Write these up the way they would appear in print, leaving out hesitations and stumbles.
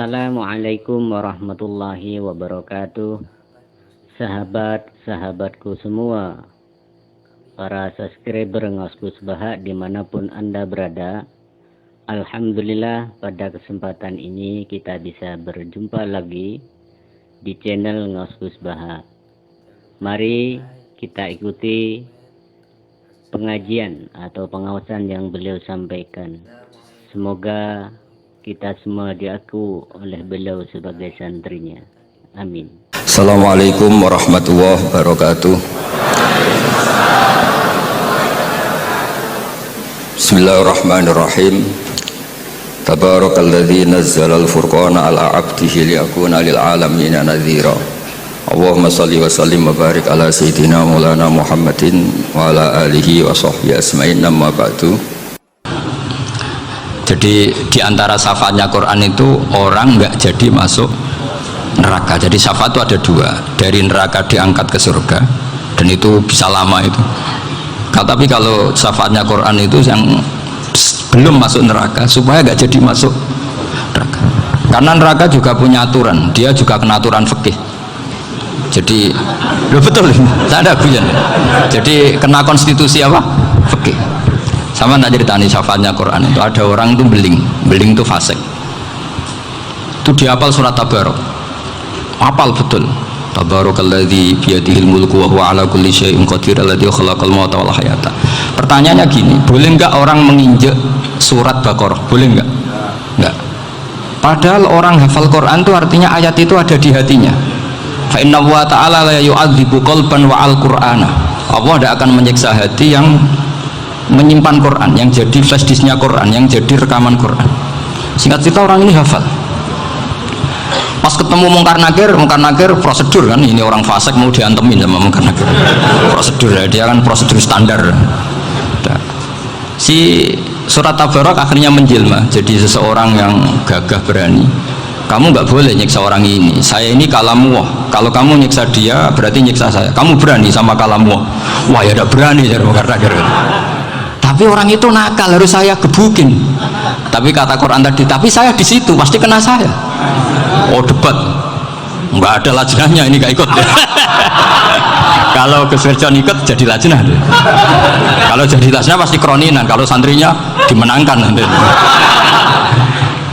Assalamualaikum warahmatullahi wabarakatuh. Sahabat-sahabatku semua, para subscriber Ngosbus Baha dimanapun Anda berada, alhamdulillah pada kesempatan ini kita bisa berjumpa lagi di channel Ngosbus Baha. Mari kita ikuti pengajian atau pengawasan yang beliau sampaikan. Semoga kita semua diaku oleh beliau sebagai santrinya. Amin. Assalamualaikum warahmatullahi wabarakatuh. Bismillahirrahmanirrahim. Tabarakalladzi nazzalal furqana ala 'abdihi liyakuna lil 'alamin nadhira. Allahumma shalli wa sallim wa barik ala sayyidina maulana Muhammadin wa ala alihi wa sahbihi asma'in, amma ba'du. Jadi di antara syafaatnya Quran itu orang nggak jadi masuk neraka. Jadi syafaat itu ada dua, dari neraka diangkat ke surga, dan itu bisa lama itu. Tapi kalau syafaatnya Quran itu yang belum masuk neraka supaya nggak jadi masuk neraka. Karena neraka juga punya aturan, dia juga kena aturan fikih. Jadi betul, saya ada guyon. Jadi kena konstitusi apa? Fikih. Sama nak ceritani syafaatnya Quran itu, ada orang itu beling itu fasik. Itu dihafal surat Tabarok, hafal betul. Tabarakalladzi biyadihil mulku wa huwa ala kulli syai'in qadir alladzi khalaqal mauta wal hayata. Pertanyaannya gini, boleh enggak orang menginjek surat Baqarah? Boleh enggak? Enggak. Padahal orang hafal Quran itu artinya ayat itu ada di hatinya. Fa inna wa ta'ala la yu'adzibu qalban wa al-Qur'ana. Allah tidak akan menyiksa hati yang menyimpan Quran, yang jadi flash disknya Quran, yang jadi rekaman Quran. Singkat cerita orang ini hafal. Pas ketemu Mungkar Nakir prosedur kan, ini orang fasik mau diantemin sama Mungkar Nakir. Prosedur ya, dia kan prosedur standar. Si surat Tabarok akhirnya menjelma jadi seseorang yang gagah berani. Kamu nggak boleh nyiksa orang ini, saya ini kalamullah. Kalau kamu nyiksa dia berarti nyiksa saya. Kamu berani sama kalamullah? Wah ya udah berani jadi Mungkar Nakir. Tapi orang itu nakal, harus saya gebukin. Tapi kata Quran tadi, tapi saya di situ pasti kena saya. Oh debat, nggak ada lajnahnya, ini nggak ikut. Kalau Gus Wirjon ikut jadi lajnah. Kalau jadi lajnah pasti kroninan, kalau santrinya dimenangkan nanti.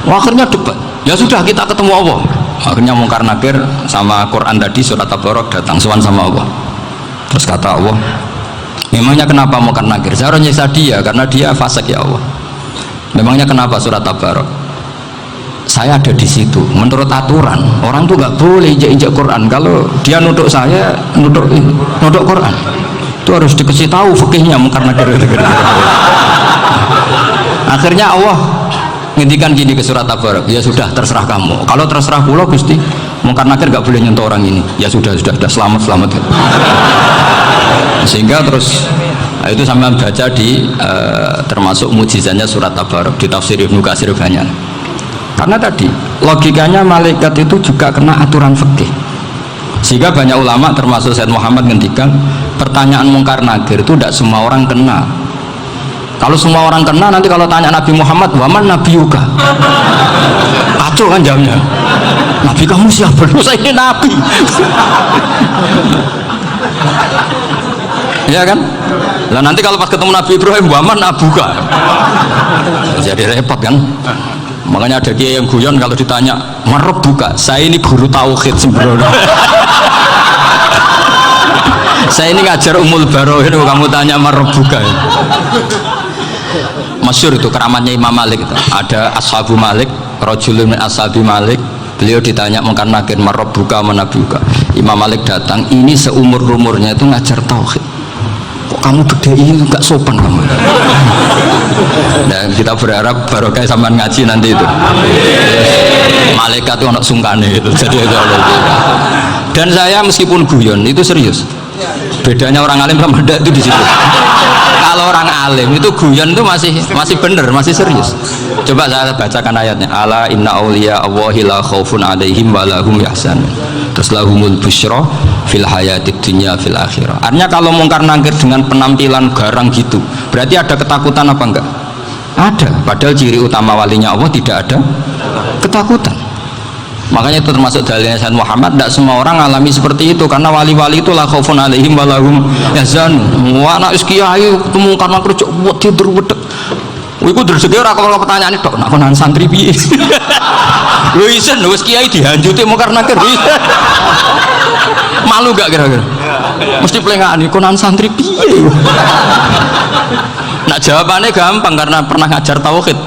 Akhirnya debat. Ya sudah, kita ketemu Allah. Akhirnya Mungkar Nakir sama Quran tadi surat Tabarok datang sowan sama Allah. Terus kata Allah, memangnya kenapa Mungkar Nakir? Saya harus nyiksa dia karena dia fasik ya Allah. Memangnya kenapa surat Tabarok? Saya ada di situ. Menurut aturan orang tuh nggak boleh injak Quran. Kalau dia nuduk saya, nuduk Quran, itu harus dikasih tahu fikihnya Mungkar Nakir. Akhirnya Allah ngintikan gini ke surat Tabarok, ya sudah terserah kamu. Kalau terserah pulau Gusti, Mungkar Nakir nggak boleh nyentuh orang ini. Ya sudah selamat. Sehingga terus itu sampai baca di termasuk mujizatnya surat Tabarok di tafsir Ibnu Katsir banyak. Karena tadi logikanya malaikat itu juga kena aturan fikih. Sehingga banyak ulama termasuk Said Muhammad ngendikan pertanyaan Mungkar Nakir itu tidak semua orang kena. Kalau semua orang kena, nanti kalau tanya Nabi Muhammad, waman nabiyuka, kacau kan jamnya. Nabi kamu siapa? Saya ini Nabi. Ya kan? Nah nanti kalau pas ketemu Nabi Ibrahim, waman abuka, jadi repot kan? Makanya ada kiai yang guyon kalau ditanya marabbuka, saya ini guru tauhid sembrono. Saya ini ngajar Ummul Barohin, kamu tanya marabbuka. Masyhur itu keramatnya Imam Malik itu. Ada Ashabu Malik, rajulun min ashabi Malik. Beliau ditanya Mungkar Nakir marabbuka manabuka. Imam Malik datang, ini seumur-umurnya itu ngajar tauhid. Kok kamu gede ini enggak sopan kamu? Dan kita berharap barokah sampean ngaji nanti itu. Malaikat itu anak sungkane itu. Jadi itu. Dan saya meskipun guyon itu serius. Bedanya orang alim sama ndak itu di situ. Kalau orang alim itu guyon itu masih bener, masih serius. Coba saya bacakan ayatnya. Ala inna auliya Allahi la khaufun alaihim wa lahum yahzanun. Terus lahumul busyra fil hayatid dunya fil akhirah. Artinya kalau Mungkar Nakir dengan penampilan garang gitu, berarti ada ketakutan apa enggak? Ada. Padahal ciri utama walinya Allah tidak ada ketakutan. Makanya itu termasuk dalilnya Sayyid Muhammad, tidak semua orang alami seperti itu, karena wali-wali itu la khaufun alaihim wa lahum yahzanun. Wah anak kiai ketemu karena kerja buat tidur wedek. Iku rezeki ora kalau pertanyaan itu, nak konan santri piye? Lho isen wis kiai dihanjuti mungkar nakir. Malu gak kira-kira? Mesti pelengani konan santri piye? Nak jawabannya gampang karena pernah ngajar tauhid.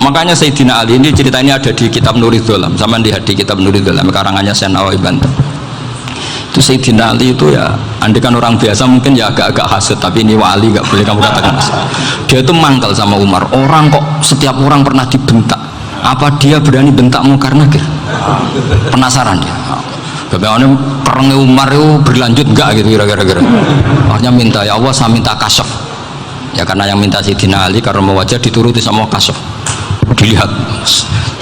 Makanya Sayyidina Ali ini cerita ini ada di kitab Nurul Dholam, sama lihat di kitab Nurul Dholam karangannya Syekh Nawawi Banten. Itu Sayyidina Ali itu ya, andai kan orang biasa mungkin ya agak-agak hasut, tapi ini wali gak boleh kamu katakan hasut. Dia itu mangkal sama Umar. Orang kok setiap orang pernah dibentak, apa dia berani bentak Munkar Nakir? Penasaran dia. Bagaimana perangnya Umar itu berlanjut enggak gitu kira-kira. Akhirnya minta, ya Allah saya minta kasyaf. Ya karena yang minta Sayyidina Ali karena mau wajah dituruti sama kasyaf. Dilihat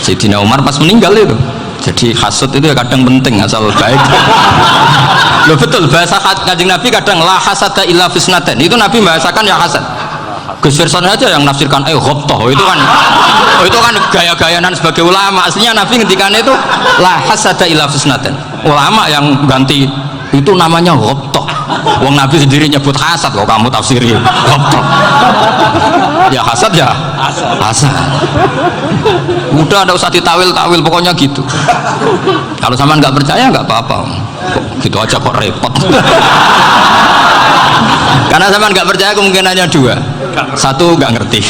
Sayyidina Umar pas meninggal itu. Jadi hasud itu ya kadang penting asal baik. Loh betul, bahasa Kanjeng Nabi kadang la hasada illa fisnaten. Itu Nabi bahasakan ya hasad. Gus Firson aja yang menafsirkan ghobtoh itu kan gaya-gayanan sebagai ulama. Aslinya Nabi ngendikan itu la hasada illa fisnaten. Ulama yang ganti itu namanya ghobtoh. Wong Nabi sendiri nyebut hasad, kok kamu tafsiri ghobtoh. Ya hasad ya hasad. Udah ada usah ditawil pokoknya gitu. Kalau sama nggak percaya nggak apa-apa. Kok gitu aja kok repot. Karena sama nggak percaya kemungkinannya dua. Satu nggak ngerti.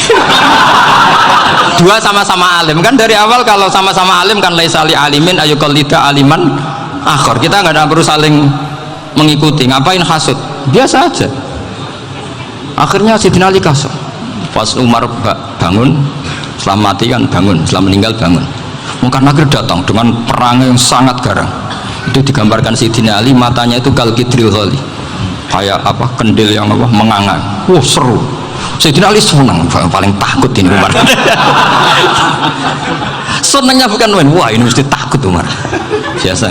Dua sama-sama alim. Kan dari awal kalau sama-sama alim kan laisali alimin ayuqallida aliman akhor. Kita nggak perlu saling mengikuti. Ngapain hasud? Biasa aja. Akhirnya Sayyidina Ali kasih. Pas Umar bangun, setelah mati kan bangun, setelah meninggal bangun. Munkar Nakir datang dengan perang yang sangat garang. Itu digambarkan Sayyidina Ali, matanya itu kalkidril ghali, kayak apa, kendil yang apa, mengangan. Wah seru. Sayyidina Ali senang, paling takut ini Umar. Senangnya bukan main, wah ini mesti takut Umar. Biasa.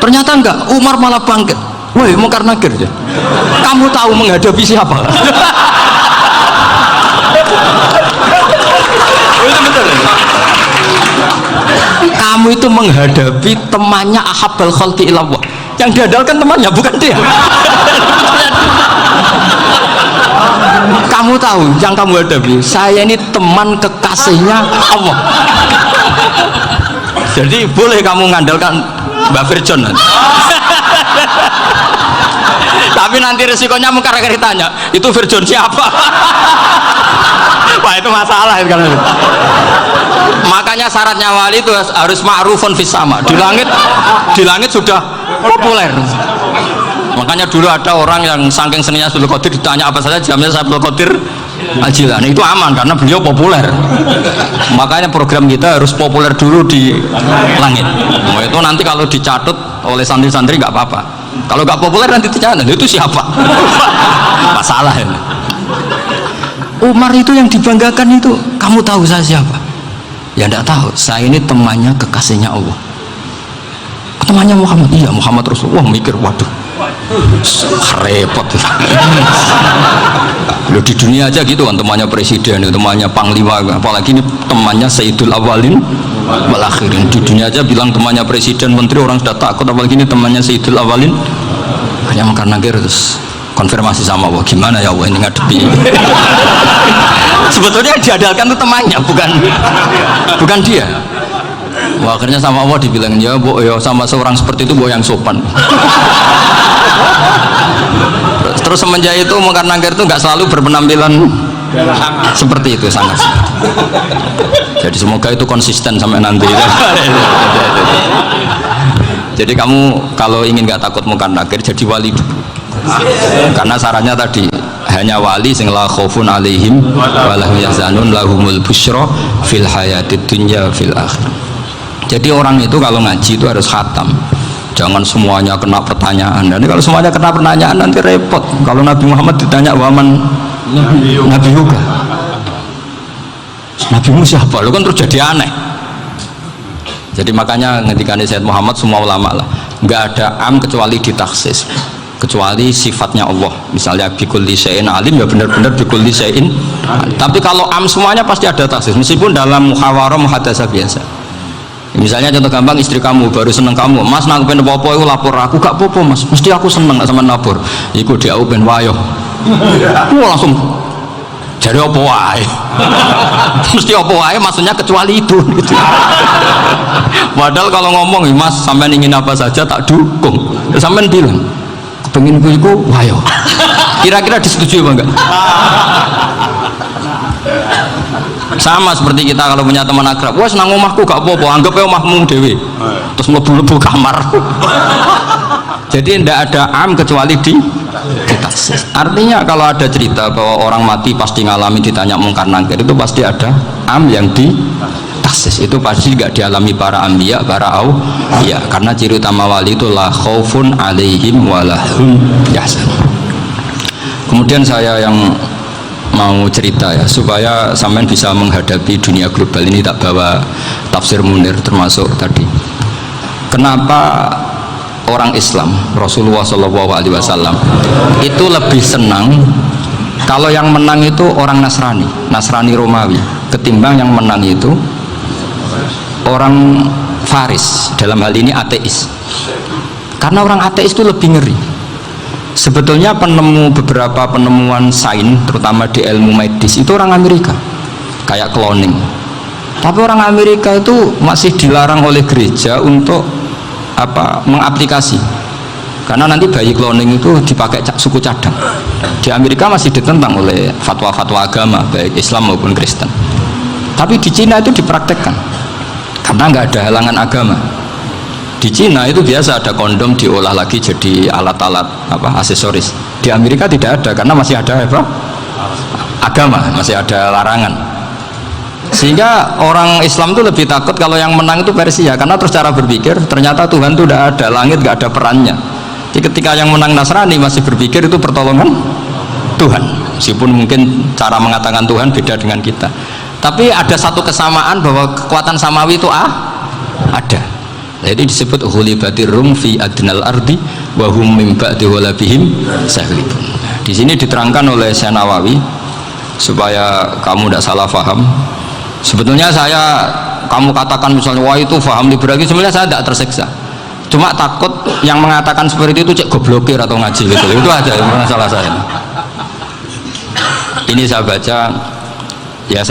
Ternyata enggak, Umar malah bangkit. Wah Munkar Nakir ya. Kamu tahu menghadapi siapa? Itu betul. Kamu itu menghadapi temannya ahabbal khalqi ilallah. Yang diandalkan temannya bukan dia. Kamu tahu yang kamu hadapi, saya ini teman kekasihnya Allah. Jadi boleh kamu mengandalkan Mbak Firjon. Tapi nanti resikonya Munkar Nakir ditanya, itu Firjon siapa? Wah itu masalah itu kan. Makanya syaratnya wali itu harus ma'rufun fis sama. Di langit sudah populer. Makanya dulu ada orang yang saking seninya Abdul Qadir ditanya apa saja jamnya Abdul Qadir Al-Jilani, itu aman karena beliau populer. Makanya program kita harus populer dulu di langit. Nah, itu nanti kalau dicatut oleh santri-santri nggak apa-apa. Kalau nggak populer nanti dicatat itu siapa? Masalah ini. Umar itu yang dibanggakan itu, kamu tahu saya siapa? Ya enggak tahu, saya ini temannya kekasihnya Allah. Temannya Muhammad, iya Muhammad Rasulullah. Mikir, waduh repot. Loh di dunia aja gitu kan, temannya presiden, temannya panglima, apalagi ini temannya Sayyidul Awalin wal Akhirin. Di dunia aja bilang temannya presiden, menteri, orang sudah takut, apalagi ini temannya Sayyidul Awalin. Hanya Munkar Nakir terus konfirmasi sama Allah, gimana ya Allah ini ngadepi. Sebetulnya yang diandalkan itu temannya, bukan dia. Wah, akhirnya sama Allah dibilang, ya bu, ya sama seorang seperti itu bu yang sopan. Terus semenjak itu Munkar Nakir itu nggak selalu berpenampilan seperti itu, sangat. Jadi semoga itu konsisten sampai nanti. Jadi kamu kalau ingin nggak takut Munkar Nakir, jadi wali dulu. Karena syaratnya tadi hanya wali sing la khaufun alaihim wa lahum yahzanun lahumul busyra fil hayatid dunya fil akhir. Jadi orang itu kalau ngaji itu harus khatam. Jangan semuanya kena pertanyaan. Dan kalau semuanya kena pertanyaan nanti repot. Kalau Nabi Muhammad ditanya waman Nabi juga. Nabimu siapa? Lo kan terus jadi aneh. Jadi makanya ketika Sayyid Muhammad semua ulama lah, nggak ada am kecuali ditaksis. Kecuali sifatnya Allah, misalnya bikulli syai'in alim, ya benar-benar bikulli syai'in. Tapi kalau am semuanya pasti ada taksis, meskipun dalam muhawarah muhadasah biasa. Misalnya contoh gampang, istri kamu baru seneng kamu, mas nak pengen apa-apa itu lapor aku, gak apa-apa mas, mesti aku seneng nak sama lapor. Iku dia aku pengen wayo. Langsung jadi apa wae. Mesti apa wae maksudnya kecuali itu gitu. Padahal kalau ngomong, mas sampean ingin apa saja tak dukung. Sampean bilang pengen gue iku wayo. Kira-kira disetujui apa enggak? Sama seperti kita kalau punya teman akrab, wah senang omahku gak apa-apa, anggap ya omahmu dewe, terus mlebu-mlebu kamar. Jadi tidak ada am kecuali di taksis. Artinya kalau ada cerita bahwa orang mati pasti ngalami ditanya mungkar nangkir, itu pasti ada am yang di taksis. Itu pasti gak dialami para anbiya, para auliya, karena ciri utama wali itu la khaufun alaihim walahum yahzanun. Kemudian saya yang mau cerita ya, supaya sampean bisa menghadapi dunia global ini, tak bawa tafsir Munir termasuk tadi. Kenapa orang Islam, Rasulullah SAW itu lebih senang kalau yang menang itu orang Nasrani Romawi, ketimbang yang menang itu orang Faris, dalam hal ini ateis. Karena orang ateis itu lebih ngeri. Sebetulnya beberapa penemuan sains, terutama di ilmu medis, itu orang Amerika, kayak cloning. Tapi orang Amerika itu masih dilarang oleh gereja untuk mengaplikasi, karena nanti bayi cloning itu dipakai suku cadang. Di Amerika masih ditentang oleh fatwa-fatwa agama, baik Islam maupun Kristen. Tapi di Cina itu dipraktekkan, karena nggak ada halangan agama. Di Cina itu biasa ada kondom diolah lagi jadi alat-alat aksesoris. Di Amerika tidak ada, karena masih ada agama, masih ada larangan. Sehingga orang Islam itu lebih takut kalau yang menang itu Persia, karena terus cara berpikir ternyata Tuhan itu tidak ada, langit nggak ada perannya. Jadi ketika yang menang Nasrani masih berpikir itu pertolongan Tuhan, meskipun mungkin cara mengatakan Tuhan beda dengan kita. Tapi ada satu kesamaan bahwa kekuatan samawi itu ada. Jadi disebut ghulibatir rum fi adnal ardi wa hum min ba'di ghalabihim saghlibun. Di sini diterangkan oleh Syekh Nawawi supaya kamu tidak salah paham. Sebetulnya kamu katakan misalnya wah itu paham liberal, sebenarnya saya tidak tersiksa. Cuma takut yang mengatakan seperti itu cek goblokir atau ngaji gitu. Itu aja yang masalah saya. Ini saya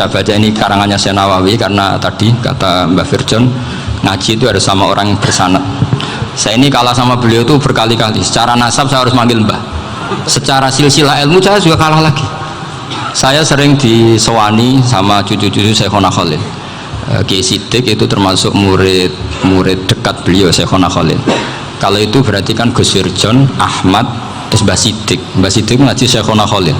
baca ini karangannya Syekh Nawawi, karena tadi kata Mbak Firjon, ngaji itu harus sama orang yang bersanad. Saya ini kalah sama beliau itu berkali-kali. Secara nasab saya harus manggil mbah, secara silsilah ilmu saya juga kalah lagi. Saya sering disewani sama cucu-cucu Syekhona Khalil. Kiai Siddiq itu termasuk murid dekat beliau, Syekhona Khalil. Kalau itu berarti kan Gus Firjon, Ahmad, terus Mbah Siddiq. Mbah Siddiq ngaji Syekhona Khalil.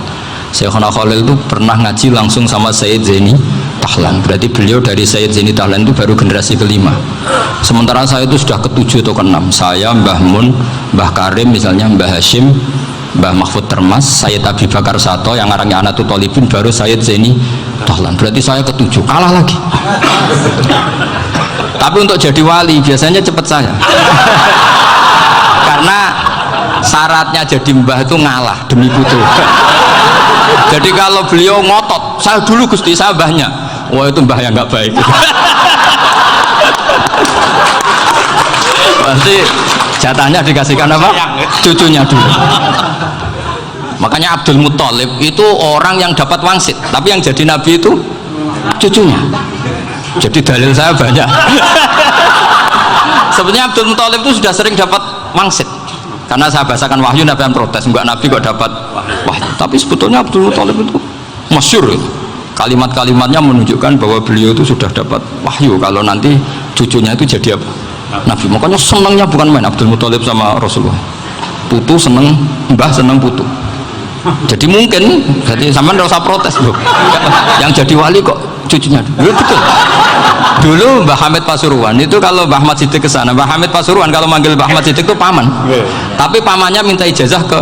Syekhona Khalil itu pernah ngaji langsung sama Sayyid Zaini Tahlan. Berarti beliau dari Sayyid Zaini Tahlan itu baru generasi kelima. Sementara saya itu sudah ke-7 atau ke-6. Saya, Mbah Mun, Mbah Karim misalnya, Mbah Hashim, Mbah Mahfud Termas, Sayyid Abi Bakar Sato yang arangnya Anatul Tolibin, baru Sayyid Zaini Tahlan. Berarti saya ke-7, kalah lagi. Tapi untuk jadi wali biasanya cepat saya. Karena syaratnya jadi mbah itu ngalah demi putu. Jadi kalau beliau ngotot, saya dulu Gusti, saya mbahnya, wah itu mbah yang nggak baik. Pasti jatahnya dikasihkan apa? Cucunya dulu. Makanya Abdul Muthalib itu orang yang dapat wangsit, tapi yang jadi nabi itu cucunya. Jadi dalil saya banyak. Sebenarnya Abdul Muthalib itu sudah sering dapat wangsit, karena saya bahasakan wahyu, Nabi yang protes, enggak nabi kok dapat wahyu. Tapi sebetulnya Abdul Muthalib itu masyhur, kalimat-kalimatnya menunjukkan bahwa beliau itu sudah dapat wahyu kalau nanti cucunya itu jadi apa? Nabi. Makanya senangnya bukan main Abdul Muthalib sama Rasulullah. Putu seneng mbah, seneng putu. Jadi mungkin, jadi sampean nggak usah protes loh. Yang jadi wali kok cucunya? Ya, betul. Dulu Mbah Hamid Pasuruan itu kalau Mbah Ahmad Siddiq ke sana, Mbah Hamid Pasuruan kalau manggil Mbah Ahmad Siddiq itu paman. Tapi pamannya minta ijazah ke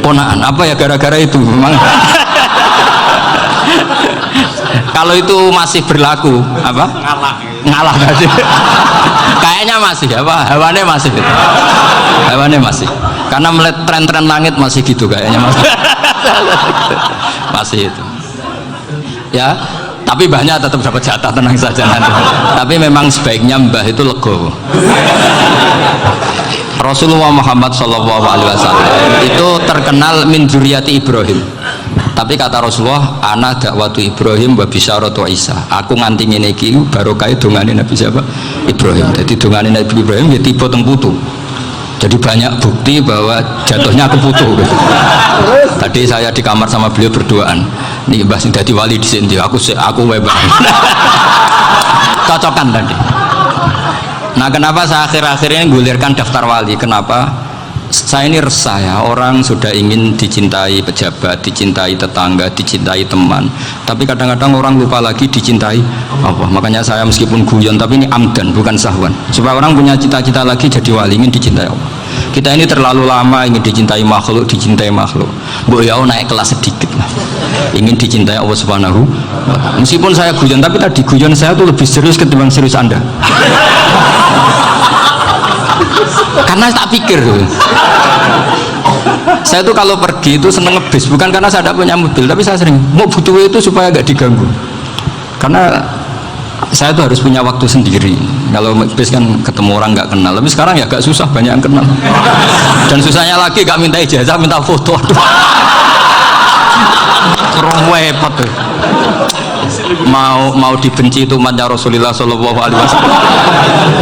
ponaan. Apa ya gara-gara itu memang. Kalau itu masih berlaku apa? Ngalah tadi. Kayaknya masih apa? Hewannya masih. Hewannya masih. Karena melihat tren-tren langit masih gitu kayaknya masih. Masih itu. Ya, Tapi mbahnya tetap dapat jatah, tenang saja nanti. Tapi memang sebaiknya mbah itu legowo. Rasulullah Muhammad SAW itu terkenal min dzurriyyati Ibrahim. Tapi kata Rasulullah, ana dakwatu Ibrahim wa bisyaratu Isa. Aku nganti ngene iki barokah dongane Nabi siapa? Ibrahim. Jadi dongane Nabi Ibrahim ya tiba teng putu. Jadi banyak bukti bahwa jatuhnya ke putu. Tadi saya di kamar sama beliau berduaan. Nih Mbah sing dadi wali di sini, aku wae Mbah. Cocokan tadi. Nah, kenapa saya akhir-akhir ini gulirkan daftar wali? Kenapa? Saya ini resah ya, orang sudah ingin dicintai pejabat, dicintai tetangga, dicintai teman, tapi kadang-kadang orang lupa lagi dicintai Allah. Makanya saya meskipun guyon, tapi ini amdan, bukan sahwan, supaya orang punya cita-cita lagi jadi wali, ingin dicintai Allah. Kita ini terlalu lama ingin dicintai makhluk, Mbok ya naik kelas sedikit lah, ingin dicintai Allah Subhanahu wa Ta'ala. Meskipun saya guyon, tapi tadi guyon saya tuh lebih serius ketimbang serius Anda. Karena tak pikir tuh, saya tuh kalau pergi itu seneng ngebis, bukan karena saya tidak punya mobil, tapi saya sering mau butuh itu supaya gak diganggu, karena saya tuh harus punya waktu sendiri. Kalau ngebis kan ketemu orang nggak kenal, tapi sekarang ya gak susah, banyak yang kenal, dan susahnya lagi gak minta ijazah, minta foto. Kurang repot tuh. Mau dibenci itu umatnya Rasulullah Shallallahu Alaihi Wasallam,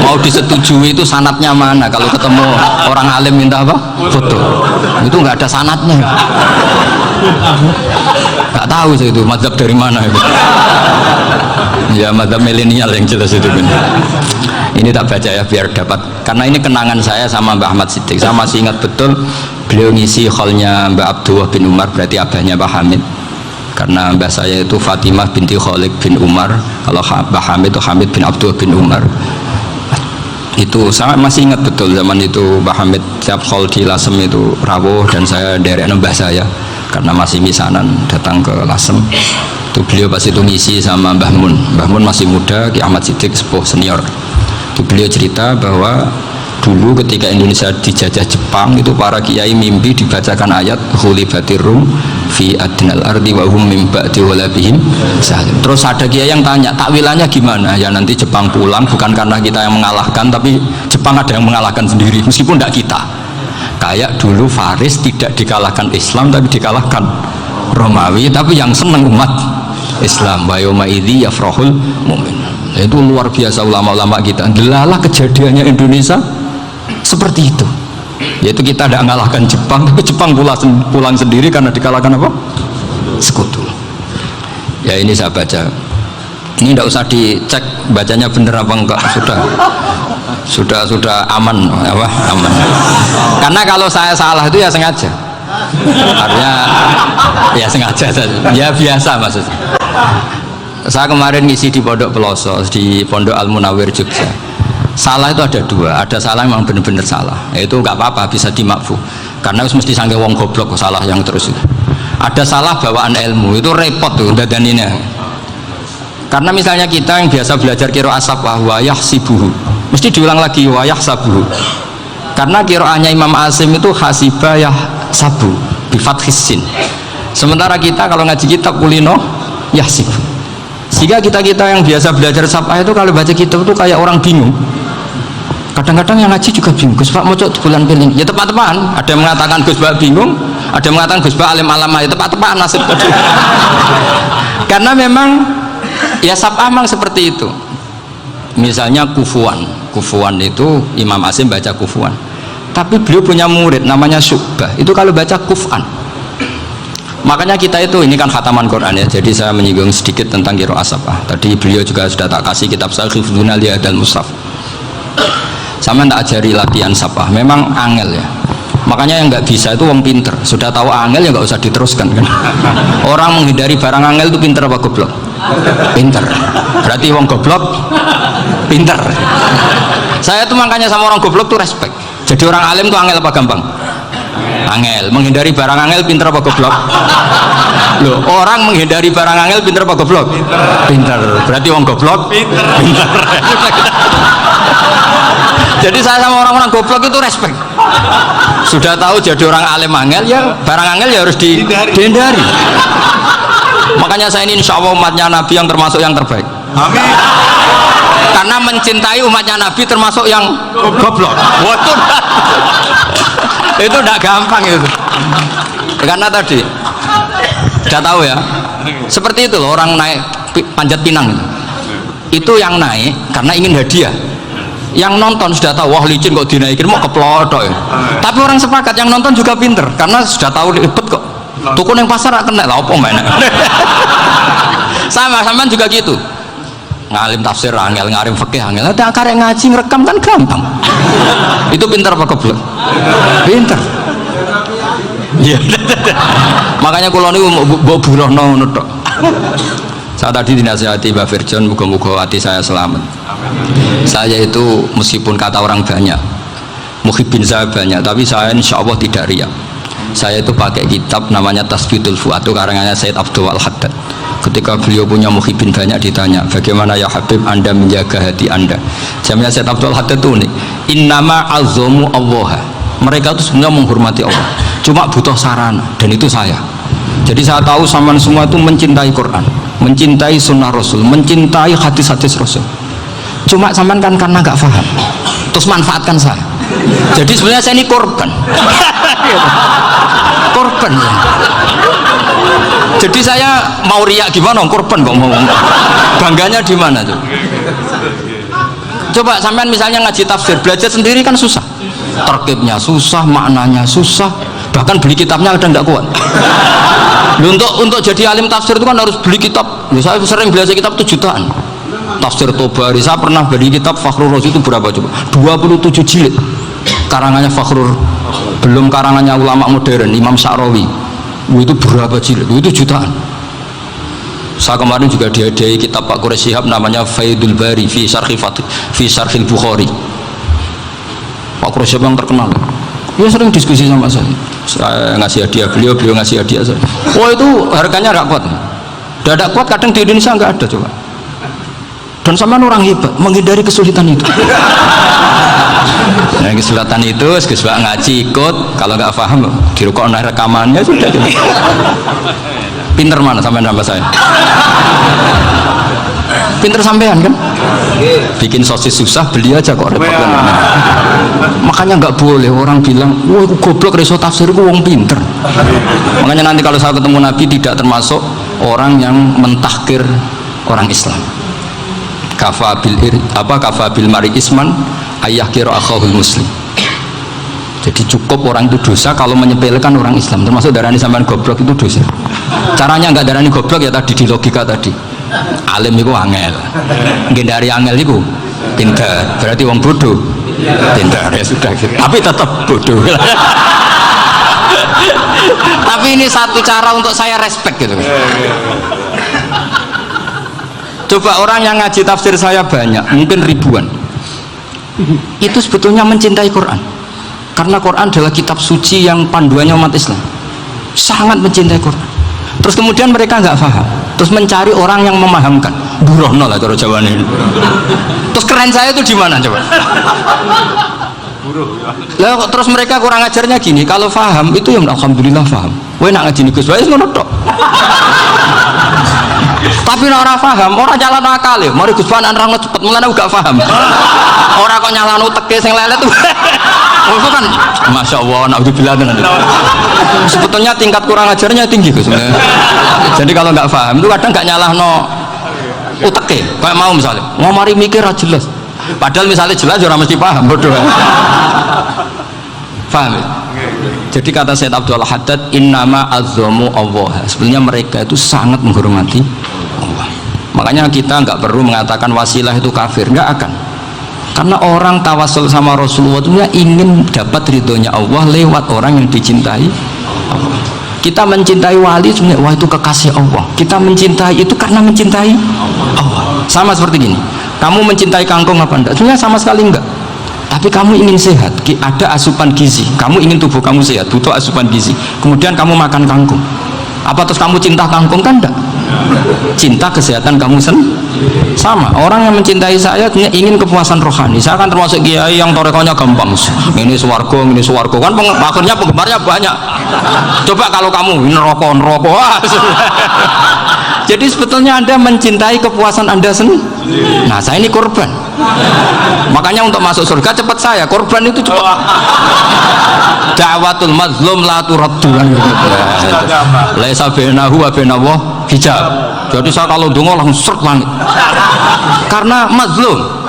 mau disetujui itu sanatnya mana? Kalau ketemu orang alim minta apa? Foto. Itu nggak ada sanatnya. Nggak tahu sih itu mazhab dari mana itu. Ya mazhab milenial yang jelas itu kan. Ini tak baca ya biar dapat, karena ini kenangan saya sama Mbah Ahmad Siddiq. Saya masih ingat betul beliau ngisi hallnya Mbah Abdullah bin Umar, berarti abahnya Mbah Hamid. Karena mbah saya itu Fatimah binti Khalid bin Umar, kalau Mbah Hamid itu Hamid bin Abdullah bin Umar. Itu saya masih ingat betul zaman itu Mbah Hamid tiap khol di Lasem itu rawuh, dan saya derek mbah saya karena masih misanan datang ke Lasem. Itu beliau pas itu ngisi sama Mbah Mun. Mbah Mun masih muda, Ki Ahmad Siddiq sepuh senior. Itu beliau cerita bahwa dulu ketika Indonesia dijajah Jepang itu para kiai mimpi dibacakan ayat khulifatir rum fi adnal ardi wa hum min ba'di walabihim salim. Terus ada kiai yang tanya takwilannya gimana? Ya nanti Jepang pulang bukan karena kita yang mengalahkan, tapi Jepang ada yang mengalahkan sendiri meskipun tidak kita. Kayak dulu Faris tidak dikalahkan Islam tapi dikalahkan Romawi, tapi yang senang umat Islam. Wa yauma idzi yafrahul mu'min. Itu luar biasa ulama-ulama kita. Delalah kejadiannya Indonesia seperti itu, yaitu kita tidak mengalahkan Jepang, tapi Jepang pulang sendiri karena dikalahkan apa? Sekutu. Ya ini saya baca, ini tidak usah dicek bacanya bener apa enggak, sudah aman apa? Aman. Karena kalau saya salah itu ya sengaja, artinya ya sengaja, ya biasa maksudnya. Saya kemarin ngisi di Pondok Peloso, di Pondok Al Munawir Jogja. Salah itu ada dua, ada salah yang memang benar-benar salah, itu nggak apa-apa, bisa dimakfu, karena mesti sange wong goblok salah yang terus itu. Ada salah bawaan ilmu, itu repot tuh dadaninya. Karena misalnya kita yang biasa belajar qiraah safah wa yahsibuhu, mesti diulang lagi wa yahsabuhu. Karena qiraahnya Imam Asim itu hasiba yahsabu bi fathis sin. Sementara kita kalau ngaji kitab kulino yahsib. Sehingga kita yang biasa belajar safah itu kalau baca kitab itu kayak orang bingung. Kadang-kadang yang ngaji juga bingung, Gus Pak mau cok bulan piling, ya tepat-tepatan. Ada yang mengatakan Gus Pak bingung, ada yang mengatakan Gus Pak alim alama, ya tepat-tepatan nasib. Karena memang ya saf'ah memang seperti itu. Misalnya kufuan itu Imam Asim baca kufuan, tapi beliau punya murid namanya Syu'bah, itu kalau baca kuf'an. Makanya kita itu, ini kan khataman Quran ya, jadi saya menyinggung sedikit tentang qiraah saf'ah. Tadi beliau juga sudah tak kasih kitab saya Hifdzuna li Hadal Mushaf. Sama tak ajari latihan saf'ah, memang angel ya. Makanya yang nggak bisa itu wong pinter, sudah tahu angel ya nggak usah diteruskan kan. Orang menghindari barang angel itu pinter apa goblok? Pinter. Berarti wong goblok pinter. Saya tuh makanya sama orang goblok tuh respect. Jadi orang alim tuh angel apa gampang? Angel. Menghindari barang angel pinter apa goblok? Loh, orang menghindari barang angel pinter apa goblok? Pinter. Berarti wong goblok pinter. Jadi saya sama orang-orang goblok itu respect. Sudah tahu jadi orang alim angel ya barang angel ya harus dihindari. Makanya saya ini insya Allah umatnya Nabi yang termasuk yang terbaik. Amin. Karena mencintai umatnya Nabi termasuk yang goblok. Waduh. Itu tidak gampang itu. Karena tadi sudah tahu ya. Seperti itu loh orang naik panjat pinang itu yang naik karena ingin hadiah. Yang nonton sudah tahu, wah licin kok dinaikin mau keplotok ya. Tapi orang sepakat yang nonton juga pinter karena sudah tahu ribet kok. Tuku yang pasar kena lah apa mana. Sama juga gitu. Ngalim tafsir angel, ngalim fikih angel. Ada karek ngaji ngerekam kan gampang. Itu pinter apa goblok? Pinter. Iya. Makanya kalau niku mbok burohno ngono tok. Saya tadi dinasihati Mbak Firjon, moga-moga hati saya selamat. Saya itu meskipun kata orang banyak, muhibbin saya banyak, tapi saya insya Allah tidak riya. Saya itu pakai kitab namanya Tasbitul Fuad, itu karangannya Said Abdul Al-Haddad. Ketika beliau punya muhibbin banyak ditanya, bagaimana ya Habib Anda menjaga hati Anda? Jamnya Said Abdul Al-Haddad itu nih, innama azomu Allah. Mereka itu sebenarnya menghormati Allah, cuma butuh sarana, dan itu saya. Jadi saya tahu sampean semua itu mencintai Quran, mencintai sunnah Rasul, mencintai hadis-hadis Rasul. Cuma sampean kan karena nggak paham, terus manfaatkan saya. Jadi sebenarnya saya ini korban. Korban ya. Jadi saya mau riak gimana? Korban kok mau. Bangganya di mana tuh? Coba sampean misalnya ngaji tafsir, belajar sendiri kan susah. Terkibnya susah, maknanya susah, bahkan beli kitabnya kadang nggak kuat. Untuk jadi alim tafsir itu kan harus beli kitab. Saya sering belajar kitab itu jutaan. Tafsir Tobari, saya pernah beli kitab Fakhrur Razi itu berapa coba? 27 jilid. Karangannya Fakhrur, belum karangannya ulama modern Imam Sya'rawi. Itu berapa jilid? Itu jutaan. Saya kemarin juga dihadiahi kitab Pak Quraish Shihab namanya Faidul Bari fi Syarhil Bukhari. Pak Quraish Shihab yang terkenal. Dia sering diskusi sama saya ngasih hadiah beliau ngasih hadiah saya. Oh itu harganya nggak kuat. Tidak kuat kadang di Indonesia nggak ada coba. Dan sama orang hebat menghindari kesulitan itu. Nah, kesulitan itu sebab ngaji ikut, kalau nggak paham dirukok rekamannya sudah. Pinter mana sampean sama saya? Pinter sampean kan? Bikin sosis susah beli aja kok repot kan? Makanya nggak boleh orang bilang, wah aku goblok reso tafsir aku wong pinter. Makanya nanti kalau saya ketemu Nabi tidak termasuk orang yang mentahkir orang Islam. Kafabil mari isman ayah kira akhahul muslim. Jadi cukup orang itu dosa kalau menyepelekan orang Islam, termasuk darani sampean goblok itu dosa. Caranya nggak darani goblok ya tadi di logika tadi. Alim itu angel, gendari angel itu pintar, berarti wong bodoh pintar ya sudah gitu. Tapi tetap bodoh. Tapi ini satu cara untuk saya respect gitu. Coba orang yang ngaji tafsir saya banyak, mungkin ribuan. Itu sebetulnya mencintai Quran. Karena Quran adalah kitab suci yang panduannya umat Islam. Sangat mencintai Quran. Terus kemudian mereka nggak paham. Terus mencari orang yang memahamkan. Burohno lah cara Jawane. Terus keren saya itu di mana coba? Lah terus mereka kurang ajarnya gini, kalau paham itu ya alhamdulillah paham. Kowe nak ngaji Gus wae ngono tok. Tapi nek ora paham, ora nyalano akal ya. Mari Gus Panan nerangno cepet mulane gak paham. Ora kok nyalano teke sing lelet tuh. Oh itu kan Masya Allah, naudzubillah tenan. Sebetulnya tingkat kurang ajarnya tinggi Gus. Jadi kalau nggak paham itu kadang nggak nyalahno uteke. Kayak mau misalnya, ngomari mikir ra jelas. Padahal misalnya jelas orang mesti paham, bodoh. Paham ya? Jadi kata Said Abdul Haddad, innama azzamu Allah. Sebenarnya mereka itu sangat menghormati Allah. Makanya kita nggak perlu mengatakan wasilah itu kafir, nggak akan. Karena orang tawasul sama Rasulullah itu ingin dapat ridhonya Allah lewat orang yang dicintai Allah. Kita mencintai wali sebenarnya, wah itu kekasih Allah. Kita mencintai itu karena mencintai Allah. Sama seperti gini, kamu mencintai kangkung apa enggak? Sebenarnya sama sekali enggak. Tapi kamu ingin sehat, ada asupan gizi. Kamu ingin tubuh kamu sehat, butuh asupan gizi. Kemudian kamu makan kangkung. Apa terus kamu cinta kangkung? Kan enggak. cinta kesehatan kamu sama. Orang yang mencintai saya ingin kepuasan rohani. Saya kan termasuk kiai yang torekonya gampang, ini swarga kan akhirnya penggemarnya banyak. Coba kalau kamu ini neraka wah. Jadi sebetulnya Anda mencintai kepuasan Anda sendiri. Nah, saya ini korban. Makanya untuk masuk surga cepat saya, korban itu cepat. Da'watul mazlum la turaddu. Laisa bainahu wa bainallah hijab. Jadi saya kalau dongo langsung seret langit. Karena mazlum.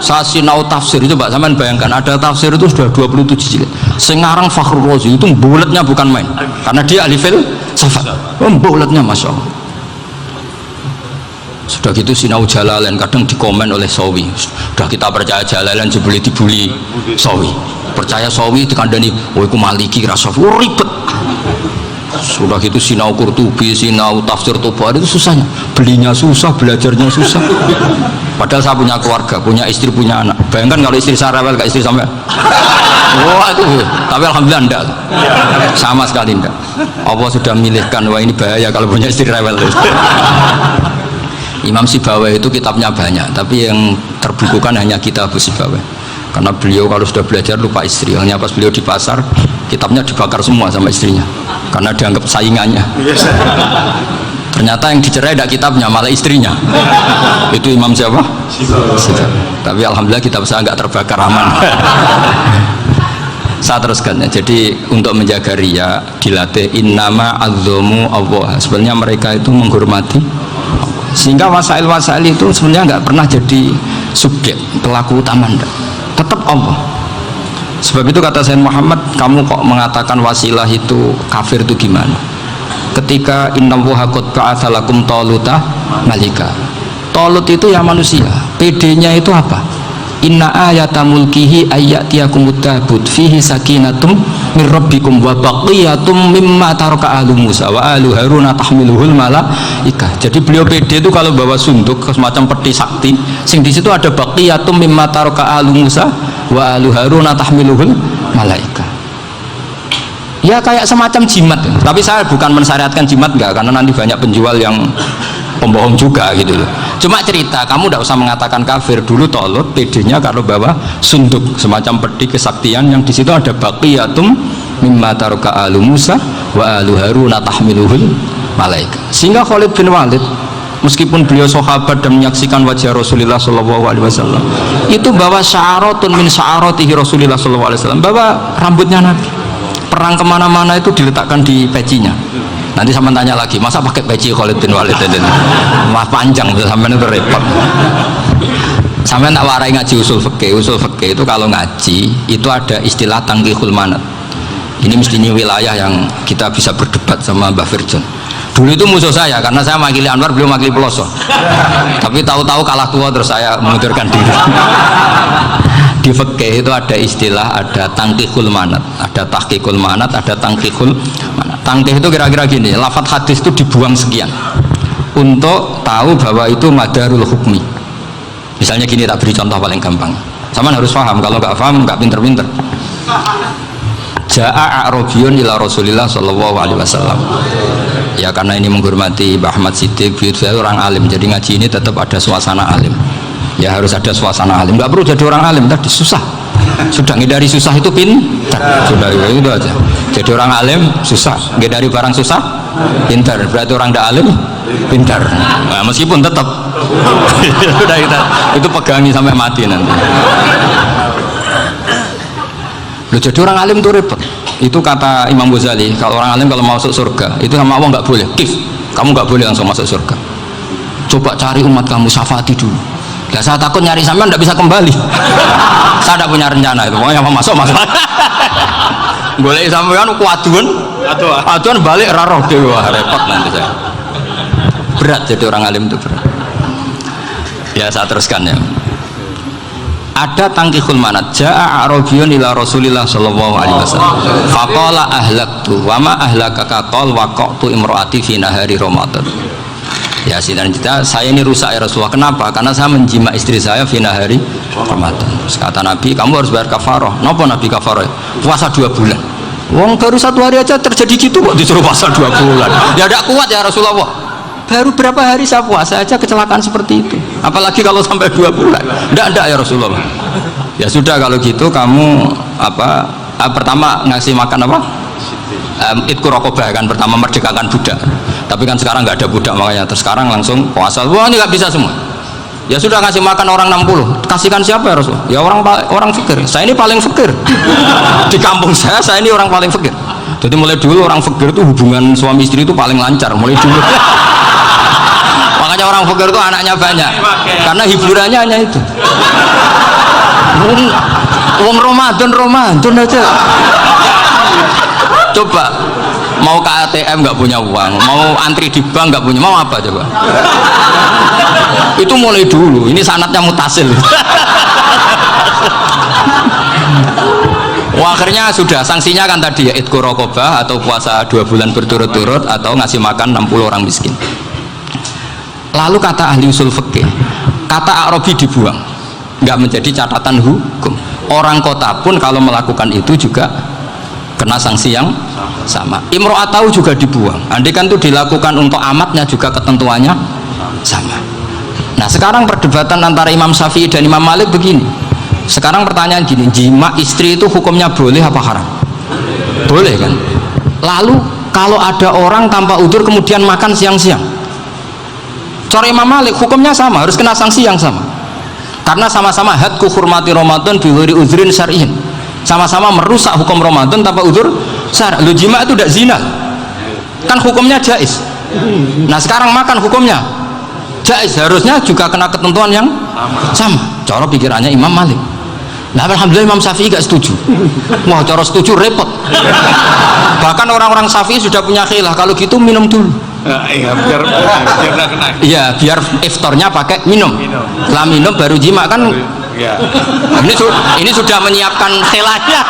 Saya sinau tafsir itu, Mbak, sampean bayangkan ada tafsir itu sudah 27 jilid. Sengarang Fakhrul Razi itu bulatnya bukan main. Karena dia ahli filsafat. Bulatnya Masya Allah. Sudah gitu sinau Jalalain kadang dikomen oleh Sawi. Sudah kita percaya Jalalain dibuli Sawi. Percaya Sawi dikandani, oh itu Maliki rasa ribet. Sudah gitu sinau Qurtubi, sinau tafsir Tabari itu susahnya. Belinya susah, belajarnya susah. Padahal saya punya keluarga, punya istri, punya anak. Bayangkan kalau istri saya rewel kayak istri sampai. Wah itu, tapi alhamdulillah enggak. Sama sekali enggak. Allah sudah milihkan, wah ini bahaya kalau punya istri rewel. Imam Sibawai itu kitabnya banyak, tapi yang terbukukan hanya kitab Sibawai. Karena beliau kalau sudah belajar lupa istri. Hanya pas beliau di pasar, kitabnya dibakar semua sama istrinya, karena dianggap saingannya. Ternyata yang dicerai tidak kitabnya, malah istrinya. Itu Imam siapa? Sibawai. Tapi alhamdulillah kitab saya nggak terbakar, aman. Saya teruskan ya. Jadi untuk menjaga riya dilatih innama azzamu Allah. Sebenarnya mereka itu menghormati, sehingga wasail itu sebenarnya nggak pernah jadi subjek pelaku utama, tetap Allah. Sebab itu kata Sayyid Muhammad, kamu kok mengatakan wasilah itu kafir itu gimana? Ketika innallaha qad ba'atsa lakum taluta malika. Talut itu ya manusia, PD-nya itu apa? Inna ayata mulkihi ayyatiyakumut tabut fihi sakinatum min rabbikum wa baqiyatum mimma taraka ahlu Musa wa ahlu Haruna tahmiluhul malaikah. Jadi beliau pede itu kalau bawa sunduk semacam peti sakti, sing di situ ada baqiyatum mimma taraka ahlu Musa wa ahlu Haruna tahmiluhul malaikah. Ya kayak semacam jimat. Tapi saya bukan mensyariatkan jimat enggak, karena nanti banyak penjual yang pembohong juga gitu loh. Cuma cerita, kamu tidak usah mengatakan kafir. Dulu Talut PD-nya kalau bawa sunduk semacam peti kesaktian yang di situ ada baqiyatum mimma taraka alu Musa wa alu Haruna tahmiluhul malaika. Sehingga Khalid bin Walid meskipun beliau sahabat dan menyaksikan wajah Rasulullah SAW, itu bawa sya'aratun min sya'aratihi Rasulullah SAW, bawa rambutnya Nabi. Perang kemana-mana itu diletakkan di pecinya. Nanti sama tanya lagi, masa pakai peci Khalid bin Walid ini? Wah panjang, sampai itu repot. Sampai tak warai ngaji usul fikih. Usul fikih itu kalau ngaji itu ada istilah tangkihul manat. Ini mestinya wilayah yang kita bisa berdebat sama Mbah Firjon. Dulu itu musuh saya karena saya makili Anwar, beliau makili Peloso. Tapi tahu-tahu kalah tua terus saya mengundurkan diri. Di fikih itu ada istilah, ada tangkihul manat, ada tahqiqul manat, ada tangkihul manat. Tangkih itu kira-kira gini, lafadz hadis itu dibuang sekian untuk tahu bahwa itu madarul hukmi. Misalnya gini, tak beri contoh paling gampang, sama harus paham, kalau nggak paham nggak pinter-pinter. Ja'a a'rabiyun ila Rasulillah sallallahu alaihi wasallam. Ya karena ini menghormati Mbah Ahmad Siddiq, saya orang alim, jadi ngaji ini tetap ada suasana alim. Ya harus ada suasana alim, nggak perlu jadi orang alim, tadi susah. Sudah ngindari susah itu pintar, sudah itu aja. Jadi orang alim susah, ngindari barang susah pintar, berarti orang tidak alim pintar. Nah, meskipun tetap sudah itu pegangi sampai mati nanti. Loh, jadi orang alim itu repot. Itu kata Imam Ghazali, kalau orang alim kalau mau masuk surga itu sama Allah nggak boleh kif, kamu nggak boleh langsung masuk surga. Coba cari umat kamu, syafaati dulu. Ya saya takut nyari sampean tidak bisa kembali. Saya tidak punya rencana itu, pokoknya mau masuk. Boleh sampean kuaduan balik raroh dewa, repot nanti saya. Berat jadi orang alim itu berat. Ya saya teruskan ya. Ada tangkihul manat. Ja'a a'rabiyun ila Rasulillah sallallahu alaihi wasallam. Faqala ahlaktu wa ma ahlakaka qal waqa'tu imraati fi nahari Ramadan. Ya sinar kita, saya ini rusak ya Rasulullah. Kenapa? Karena saya menjima istri saya fi nahari Ramadan. Terus kata Nabi, kamu harus bayar kafarah. Napa Nabi kafarah? Puasa 2 bulan. Wong baru 1 hari aja terjadi gitu kok disuruh puasa 2 bulan. Ya tidak kuat ya Rasulullah. baru berapa hari saya puasa aja kecelakaan seperti itu, apalagi kalau sampai 2 bulan. Enggak ya Rasulullah. Ya sudah kalau gitu kamu pertama ngasih makan apa? Itku rokobah kan, pertama merdekakan budak. Tapi kan sekarang nggak ada budak, makanya terus sekarang langsung puasa. Wah ini nggak bisa semua. Ya sudah ngasih makan orang 60, kasihkan siapa ya Rasul? Ya orang fakir. Saya ini paling fakir di kampung saya ini orang paling fakir. Jadi mulai dulu orang fakir itu hubungan suami istri itu paling lancar mulai dulu. Makanya orang fakir itu anaknya banyak karena hiburannya hanya itu. Wong Ramadan aja. Coba mau ke ATM nggak punya uang, mau antri di bank nggak punya, mau apa coba? Itu mulai dulu, ini sanatnya mutasil. Wah, akhirnya sudah sanksinya kan tadi ya itqu raqabah atau puasa 2 bulan berturut-turut atau ngasih makan 60 orang miskin. Lalu kata ahli usul fikih, kata Arabi dibuang, nggak menjadi catatan hukum. Orang kota pun kalau melakukan itu juga kena sanksi yang sama. Imro'atau juga dibuang. Andai kan itu dilakukan untuk amatnya juga ketentuannya sama. Nah sekarang perdebatan antara Imam Syafi'i dan Imam Malik begini. Sekarang pertanyaan gini, jima istri itu hukumnya boleh apa haram? Boleh kan? Lalu kalau ada orang tanpa udzur kemudian makan siang-siang, cara Imam Malik hukumnya sama, harus kena sanksi yang sama. Karena sama-sama hadku hurmati Ramadan bighairi udzrin syar'iyyin. Sama-sama merusak hukum Ramadan tanpa udzur syar'i. Lu jima itu tidak zina, kan hukumnya jais. Nah sekarang makan hukumnya jais, harusnya juga kena ketentuan yang sama. Cara pikirannya Imam Malik. Nah alhamdulillah Imam Syafi'i gak setuju. Wah cara setuju repot. Bahkan orang-orang Syafi'i sudah punya khilaf, kalau gitu minum dulu. Iya biar iftarnya pakai minum. Setelah minum baru jima kan. Ya. Ini sudah menyiapkan khilafnya.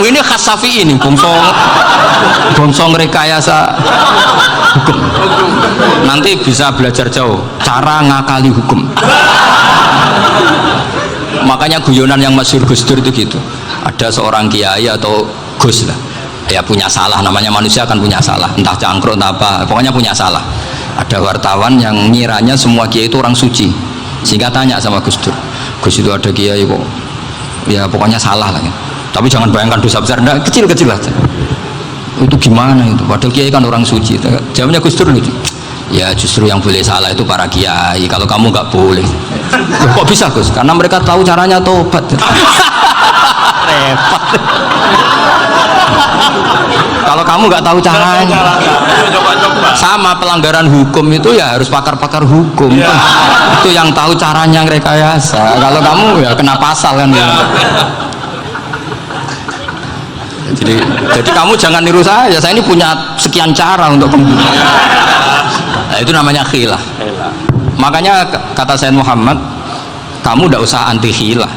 Ini khas Syafi'i ini, bongsong rekayasa hukum. Nanti bisa belajar jauh cara ngakali hukum. Makanya guyonan yang masyhur Gus Dur itu gitu. Ada seorang kiai atau Gus lah, ya punya salah, namanya manusia kan punya salah, entah cangkruk entah apa, pokoknya punya salah. Ada wartawan yang ngiranya semua kiai itu orang suci, sehingga tanya sama Gus Dur, Gus itu ada kiai kok ya pokoknya salah lah ya. Tapi jangan bayangkan dosa besar, enggak, kecil-kecil aja. Itu gimana itu, padahal kiai kan orang suci. Jawabnya Gus Dur lucu, ya justru yang boleh salah itu para kiai, kalau kamu nggak boleh. Kok bisa Gus? Karena mereka tahu caranya tobat. Repot. Kalau kamu nggak tahu caranya, sama pelanggaran hukum itu ya harus pakar-pakar hukum. Itu yang tahu caranya rekayasa. Kalau kamu ya kena pasal kan. Jadi kamu jangan niru saya ini punya sekian cara untuk kamu. Nah, itu namanya khilaf. Makanya kata Sayyid Muhammad, kamu tidak usah anti khilaf,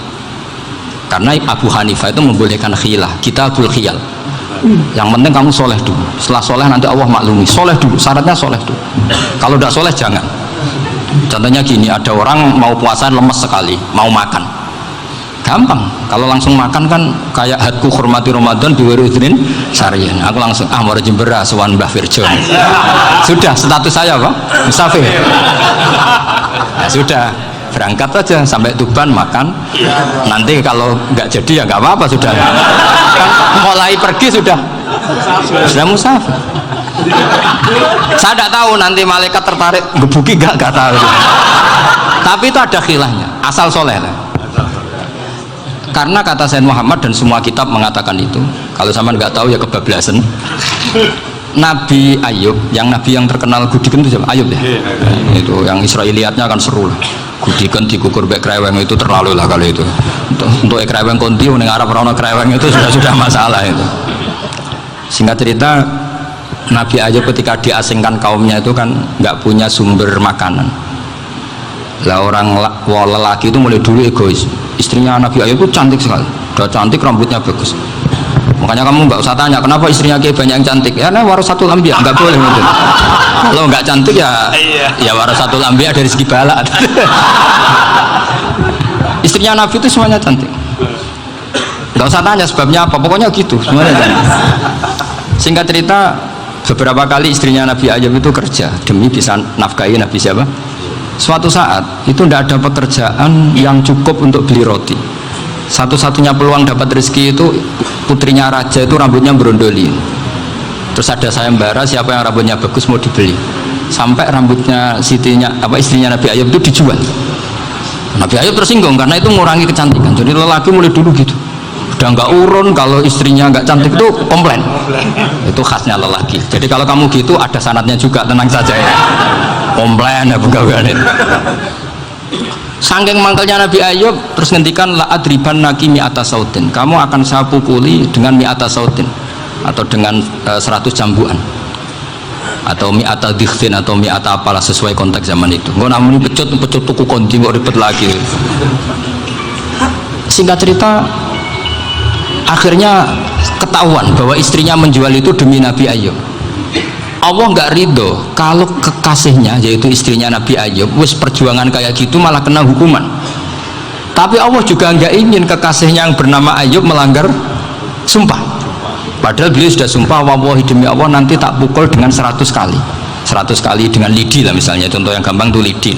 karena Abu Hanifah itu membolehkan khilaf, kitabul khiyal. Yang penting kamu soleh dulu, setelah soleh nanti Allah maklumi. Soleh dulu, syaratnya soleh dulu. Kalau tidak soleh jangan. Contohnya gini, ada orang mau puasa lemes sekali, mau makan, gampang. Kalau langsung makan kan kayak hadku hormati Ramadan bighairi udzrin syar'iyyin. Aku langsung mau jembera sowan Mbah Firjo. Sudah status saya Pak musafir. Ya sudah, berangkat aja sampai Tuban makan. Nanti kalau nggak jadi ya nggak apa-apa, sudah kan mulai pergi sudah musafir. Saya tidak tahu nanti malaikat tertarik gebuki nggak tahu. Tapi itu ada khilafnya, asal soleh lah. Karena kata Sayyid Muhammad dan semua kitab mengatakan itu. Kalau sama nggak tahu ya kebablasan. Nabi Ayub, nabi yang terkenal Gudiken itu siapa? Ayub ya. Itu yang Israiliyatnya kan seru lah. Gudiken dikukur bek kreweng itu terlalu lah kalau itu. Untuk kreweng konti ning arep ora ono kreweng itu sudah masalah itu. Singkat cerita, Nabi Ayub ketika diasingkan kaumnya itu kan nggak punya sumber makanan. Lah orang lelaki itu mulai dulu egois. Istrinya Nabi Ayub itu cantik sekali, udah cantik, rambutnya bagus. Makanya kamu nggak usah tanya kenapa istrinya kayak banyak yang cantik. Ya nah warasatul anbiya, nggak boleh mungkin. Kalau nggak cantik ya warasatul anbiya dari segi balak. Istrinya Nabi itu semuanya cantik. Nggak usah tanya sebabnya apa, pokoknya gitu semuanya cantik. Singkat cerita, beberapa kali istrinya Nabi Ayub itu kerja demi bisa nafkahi Nabi siapa. Suatu saat itu tidak ada pekerjaan yang cukup untuk beli roti. Satu-satunya peluang dapat rezeki itu putrinya raja itu rambutnya berondoli. Terus ada sayembara siapa yang rambutnya bagus mau dibeli. Sampai rambutnya istrinya Nabi Ayub itu dijual. Nabi Ayub tersinggung karena itu mengurangi kecantikan. Jadi lelaki mulai dulu gitu. Udah nggak urun kalau istrinya nggak cantik itu komplain. Itu khasnya lelaki. Jadi kalau kamu gitu ada sanatnya juga, tenang saja ya. Komplain ya pegawaian itu. Saking mangkelnya Nabi Ayub terus ngendikan la adriban naki mi'ata sautin. Kamu akan saya pukuli dengan mi'ata sautin atau dengan 100 jambuan. Atau mi'ata dikhtin atau mi'ata apalah sesuai konteks zaman itu. Nggak namun pecut tuku konti mau ribet lagi. Singkat cerita akhirnya ketahuan bahwa istrinya menjual itu demi Nabi Ayub. Allah nggak ridho kalau kekasihnya yaitu istrinya Nabi Ayub wis perjuangan kayak gitu malah kena hukuman. Tapi Allah juga nggak ingin kekasihnya yang bernama Ayub melanggar sumpah. Padahal beliau sudah sumpah, wallahi demi Allah nanti tak pukul dengan 100 kali 100 kali dengan lidi lah misalnya, contoh yang gampang tuh lidi.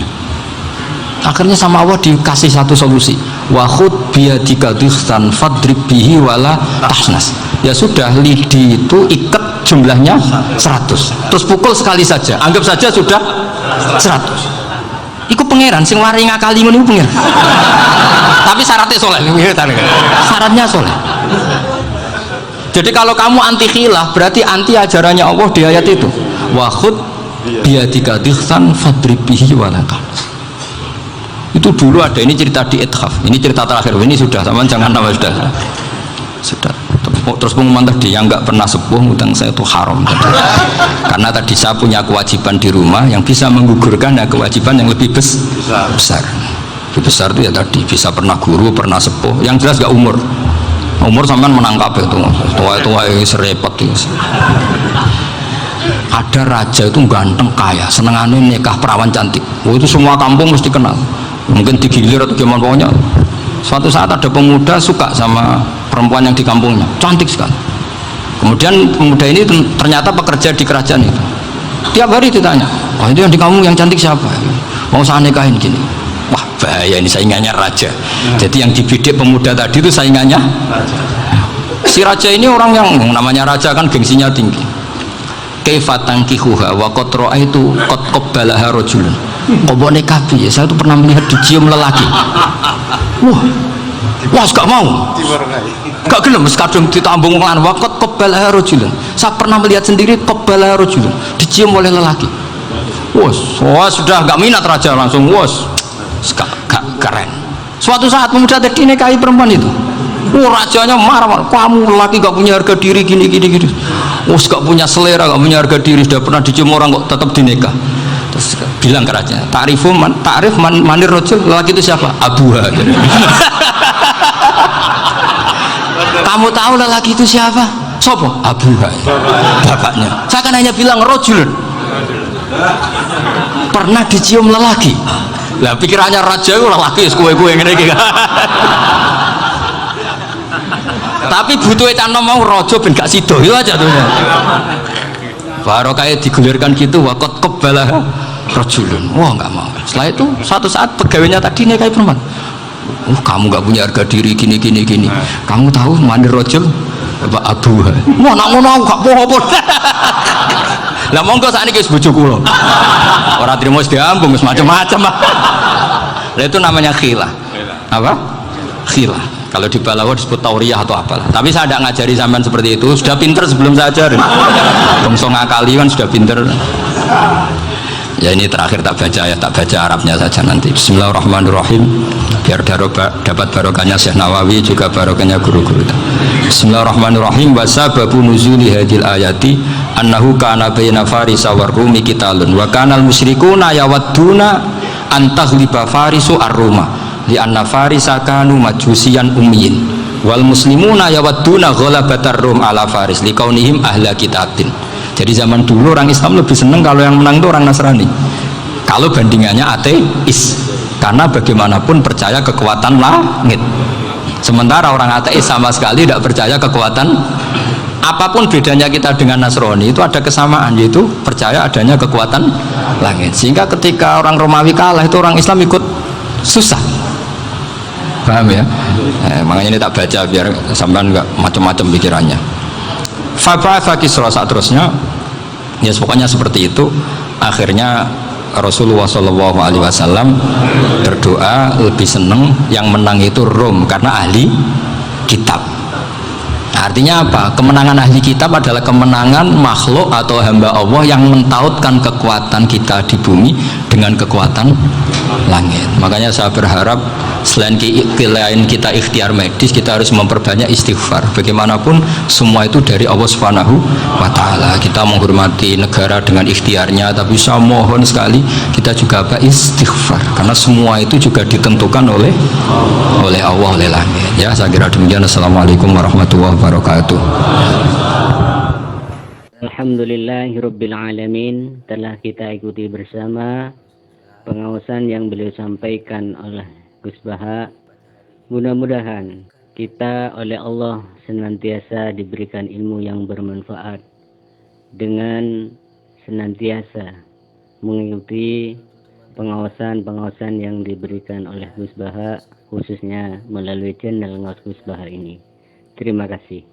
Akhirnya sama Allah dikasih satu solusi, wa khud biyadika dikhtan fadrib bihi wala tahnas. Ya sudah, lidi itu ikat jumlahnya 100 terus pukul sekali saja, anggap saja sudah 100. Iku pangeran sing wari ngakali ngono iku pangeran. Tapi syaratnya soleh, syaratnya soleh. Jadi kalau kamu anti khilaf berarti anti ajarannya Allah di ayat itu. Wa khud biyadika dikhtan fadrib bihi wala tahnas. Itu dulu ada, ini cerita di Ithaf, ini cerita terakhir, ini sudah teman jangan nama sudah. Terus pengumuman tadi yang nggak pernah sepuh utang saya itu haram tadi. Karena tadi saya punya kewajiban di rumah yang bisa menggugurkan ya kewajiban yang lebih besar. Lebih besar itu ya tadi bisa pernah guru, pernah sepuh, yang jelas nggak umur sampean menangkap itu tua serepot itu. Ada raja itu ganteng kaya, senengannya nikah perawan cantik. Itu semua kampung mesti kenal. Mungkin digilir atau gimana pokoknya. Suatu saat ada pemuda suka sama perempuan yang di kampungnya, cantik sekali. Kemudian pemuda ini ternyata pekerja di kerajaan itu. Tiap hari ditanya, oh itu yang di kampung yang cantik siapa? Mau saya nikahin gini. Wah bahaya, ini saingannya raja. Jadi yang dibidik pemuda tadi itu saingannya raja. Si raja ini orang yang namanya raja kan gengsinya tinggi. Kaifatan kihuha wa kotroa itu kot kobbalaha rojulun. Kobone kabi, saya tuh pernah melihat dicium lelaki. Wah, gak mau. Gak gelem, kadang ditambung lan wakot kobbalaha rojulun. Saya pernah melihat sendiri kobbalaha rojulun, dicium oleh lelaki. Wah, sudah gak minat raja langsung. Gak keren. Suatu saat pemuda tadi nikahi perempuan itu. Rajanya marah, kamu lelaki gak punya harga diri gini. Gak punya selera, gak punya harga diri, sudah pernah dicium orang kok tetap dinikah. Terus bilang ke raja, ta'rif manir rojul, lelaki itu siapa? Abuha. Kamu tahu lelaki itu siapa? Sopo? Abuha, bapaknya. Saya kan hanya bilang rojul, pernah dicium lelaki. Lah pikirannya raja itu lelaki kue-kue ngene. Tapi butuh etan mau rojo ben gak sido itu aja tuh. Baru kayak digulirkan gitu, wakot kebalah rojulun. Wah nggak mau. Setelah itu suatu saat pegawainya tadi nikahi perempuan. Kamu nggak punya harga diri gini. Kamu tahu mandir rojul? Apa abuha? Wah nak ngono gak apa-apa. Lah monggo sakniki wis bojo kula. Ora trimo wis diambung wis macam-macam. Lah itu namanya khilah. Apa? Khilah. Kalau di Balawa disebut tauriyah atau apalah. Tapi saya tidak ngajari sampean seperti itu. Sudah pinter sebelum saya ajarin. Bongso ngakali kan sudah pinter. Ya ini terakhir tak baca Arabnya saja nanti. Bismillahirrahmanirrahim. Biar dapat barokahnya Syekh Nawawi juga barokahnya guru-guru. Bismillahirrahmanirrahim. Wasababu nuzuli hadil ayati annahu kana baina farisa war rumi qitalun wa kanal musyrikuna yawadduna antaghliba farisu ar-ruma li anna farisa kanu majusiyan ummiyin wal muslimuna yawadduna ghalabatar rum ala faris liqaunihim ahla kitabin. Jadi zaman dulu orang Islam lebih senang kalau yang menang itu orang Nasrani kalau bandingannya ateis, karena bagaimanapun percaya kekuatan langit, sementara orang ateis sama sekali tidak percaya kekuatan apapun bedanya kita dengan Nasrani itu ada kesamaan, yaitu percaya adanya kekuatan langit. Sehingga ketika orang Romawi kalah itu orang Islam ikut susah, paham ya? Makanya ini tak baca biar sampean nggak macam-macam pikirannya. Fab'atha Kisra, saat terusnya ya pokoknya seperti itu. Akhirnya Rasulullah SAW berdoa lebih seneng yang menang itu Rom karena ahli kitab. Artinya apa? Kemenangan ahli kitab adalah kemenangan makhluk atau hamba Allah yang mentautkan kekuatan kita di bumi dengan kekuatan langit. Makanya saya berharap selain kita ikhtiar medis, kita harus memperbanyak istighfar. Bagaimanapun semua itu dari Allah Subhanahu wa Ta'ala. Kita menghormati negara dengan ikhtiarnya, tapi saya mohon sekali kita juga istighfar, karena semua itu juga ditentukan oleh Allah, oleh langit. Ya, saya kira demikian. Assalamualaikum warahmatullahi wabarakatuh. Alhamdulillahirabbil alamin. Telah kita ikuti bersama pengawasan yang beliau sampaikan oleh Gus Baha. Mudah-mudahan kita oleh Allah senantiasa diberikan ilmu yang bermanfaat dengan senantiasa mengikuti pengawasan yang diberikan oleh Gus Baha, khususnya melalui channel Gus Baha ini. Terima kasih.